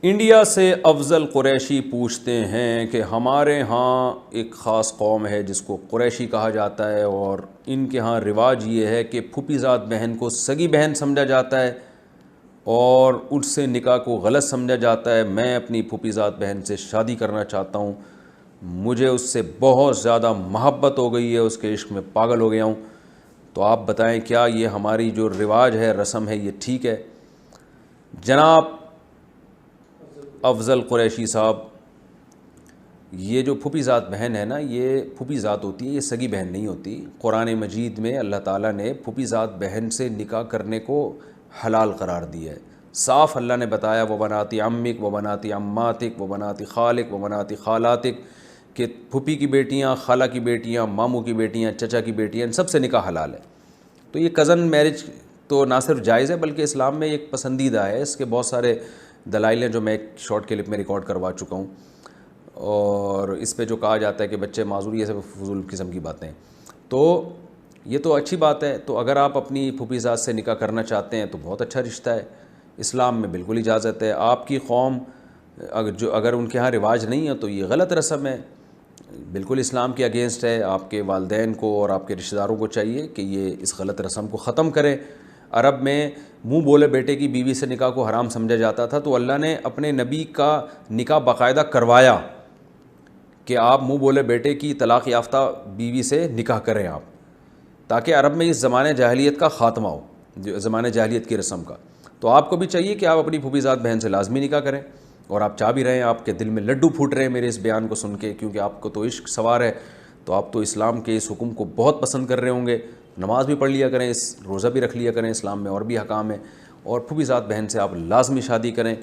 India سے افضل قریشی پوچھتے ہیں کہ ہمارے ہاں ایک خاص قوم ہے جس کو قریشی کہا جاتا ہے، اور ان کے ہاں رواج یہ ہے کہ پھوپھی زاد بہن کو سگی بہن سمجھا جاتا ہے اور اس سے نکاح کو غلط سمجھا جاتا ہے۔ میں اپنی پھوپھی زاد بہن سے شادی کرنا چاہتا ہوں، مجھے اس سے بہت زیادہ محبت ہو گئی ہے، اس کے عشق میں پاگل ہو گیا ہوں۔ تو آپ بتائیں کیا یہ ہماری جو رواج ہے، رسم ہے، یہ ٹھیک ہے؟ جناب افضل قریشی صاحب، یہ جو پھوپھی زاد بہن ہے نا، یہ پھوپھی زاد ہوتی ہے، یہ سگی بہن نہیں ہوتی۔ قرآن مجید میں اللہ تعالیٰ نے پھوپھی زاد بہن سے نکاح کرنے کو حلال قرار دیا ہے۔ صاف اللہ نے بتایا وَبَنَاتِ عَمِّكَ وَبَنَاتِ عَمَّاتِكَ وَبَنَاتِ خَالِكَ وَبَنَاتِ خَالَاتِكَ، کہ پھوپھی کی بیٹیاں، خالہ کی بیٹیاں، ماموں کی بیٹیاں، چچا کی بیٹیاں، ان سب سے نکاح حلال ہے۔ تو یہ کزن میرج تو نہ صرف جائز ہے بلکہ اسلام میں ایک پسندیدہ ہے۔ اس کے بہت سارے دلائل ہیں جو میں ایک شارٹ کلپ میں ریکارڈ کروا چکا ہوں، اور اس پہ جو کہا جاتا ہے کہ بچے معذور، یہ سب فضول قسم کی باتیں ہیں۔ تو یہ تو اچھی بات ہے، تو اگر آپ اپنی پھوپھی زاد سے نکاح کرنا چاہتے ہیں تو بہت اچھا رشتہ ہے، اسلام میں بالکل اجازت ہے۔ آپ کی قوم اگر ان کے ہاں رواج نہیں ہے تو یہ غلط رسم ہے، بالکل اسلام کے اگینسٹ ہے۔ آپ کے والدین کو اور آپ کے رشتہ داروں کو چاہیے کہ یہ اس غلط رسم کو ختم کریں۔ عرب میں منہ بولے بیٹے کی بیوی سے نکاح کو حرام سمجھا جاتا تھا، تو اللہ نے اپنے نبی کا نکاح باقاعدہ کروایا کہ آپ منہ بولے بیٹے کی طلاق یافتہ بیوی سے نکاح کریں آپ، تاکہ عرب میں اس زمانے جاہلیت کا خاتمہ ہو، جو زمانے جاہلیت کی رسم کا۔ تو آپ کو بھی چاہیے کہ آپ اپنی پھوپھی زاد بہن سے لازمی نکاح کریں، اور آپ چاہ بھی رہے ہیں، آپ کے دل میں لڈو پھوٹ رہے ہیں میرے اس بیان کو سن کے، کیونکہ آپ کو تو عشق سوار ہے، تو آپ تو اسلام کے اس حکم کو بہت پسند کر رہے ہوں گے۔ نماز بھی پڑھ لیا کریں، روزہ بھی رکھ لیا کریں، اسلام میں اور بھی حکام ہیں، اور پھوپھی زاد بہن سے آپ لازمی شادی کریں۔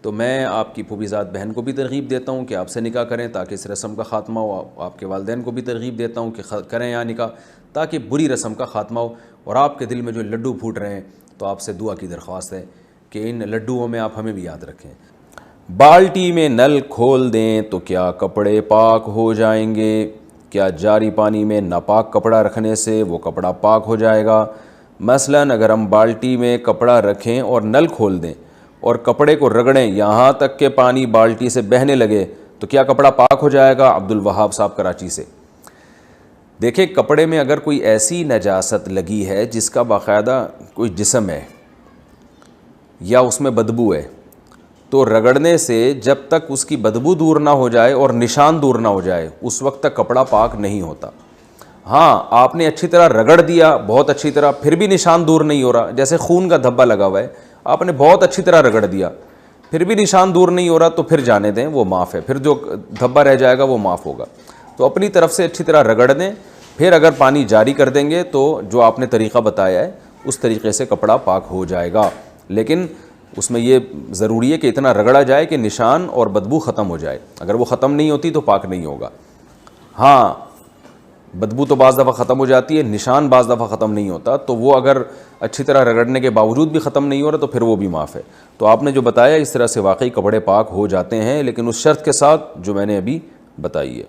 تو میں آپ کی پھوپھی زاد بہن کو بھی ترغیب دیتا ہوں کہ آپ سے نکاح کریں تاکہ اس رسم کا خاتمہ ہو۔ آپ کے والدین کو بھی ترغیب دیتا ہوں کہ کریں یہاں نکاح تاکہ بری رسم کا خاتمہ ہو۔ اور آپ کے دل میں جو لڈو پھوٹ رہے ہیں، تو آپ سے دعا کی درخواست ہے کہ ان لڈوؤں میں آپ ہمیں بھی یاد رکھیں۔ بالٹی میں نل کھول دیں تو کیا کپڑے پاک ہو جائیں گے؟ کیا جاری پانی میں ناپاک کپڑا رکھنے سے وہ کپڑا پاک ہو جائے گا؟ مثلاً اگر ہم بالٹی میں کپڑا رکھیں اور نل کھول دیں اور کپڑے کو رگڑیں یہاں تک کہ پانی بالٹی سے بہنے لگے تو کیا کپڑا پاک ہو جائے گا؟ عبد الوہاب صاحب کراچی سے۔ دیکھیں، کپڑے میں اگر کوئی ایسی نجاست لگی ہے جس کا باقاعدہ کوئی جسم ہے یا اس میں بدبو ہے، تو رگڑنے سے جب تک اس کی بدبو دور نہ ہو جائے اور نشان دور نہ ہو جائے اس وقت تک کپڑا پاک نہیں ہوتا۔ ہاں، آپ نے اچھی طرح رگڑ دیا، بہت اچھی طرح، پھر بھی نشان دور نہیں ہو رہا، جیسے خون کا دھبا لگا ہوا ہے، آپ نے بہت اچھی طرح رگڑ دیا، پھر بھی نشان دور نہیں ہو رہا، تو پھر جانے دیں، وہ معاف ہے، پھر جو دھبا رہ جائے گا وہ معاف ہوگا۔ تو اپنی طرف سے اچھی طرح رگڑ دیں، پھر اگر پانی جاری کر دیں گے تو جو آپ نے طریقہ بتایا ہے اس طریقے سے کپڑا پاک ہو جائے گا، لیکن اس میں یہ ضروری ہے کہ اتنا رگڑا جائے کہ نشان اور بدبو ختم ہو جائے۔ اگر وہ ختم نہیں ہوتی تو پاک نہیں ہوگا۔ ہاں، بدبو تو بعض دفعہ ختم ہو جاتی ہے، نشان بعض دفعہ ختم نہیں ہوتا، تو وہ اگر اچھی طرح رگڑنے کے باوجود بھی ختم نہیں ہو رہا تو پھر وہ بھی معاف ہے۔ تو آپ نے جو بتایا اس طرح سے واقعی کپڑے پاک ہو جاتے ہیں، لیکن اس شرط کے ساتھ جو میں نے ابھی بتائی ہے۔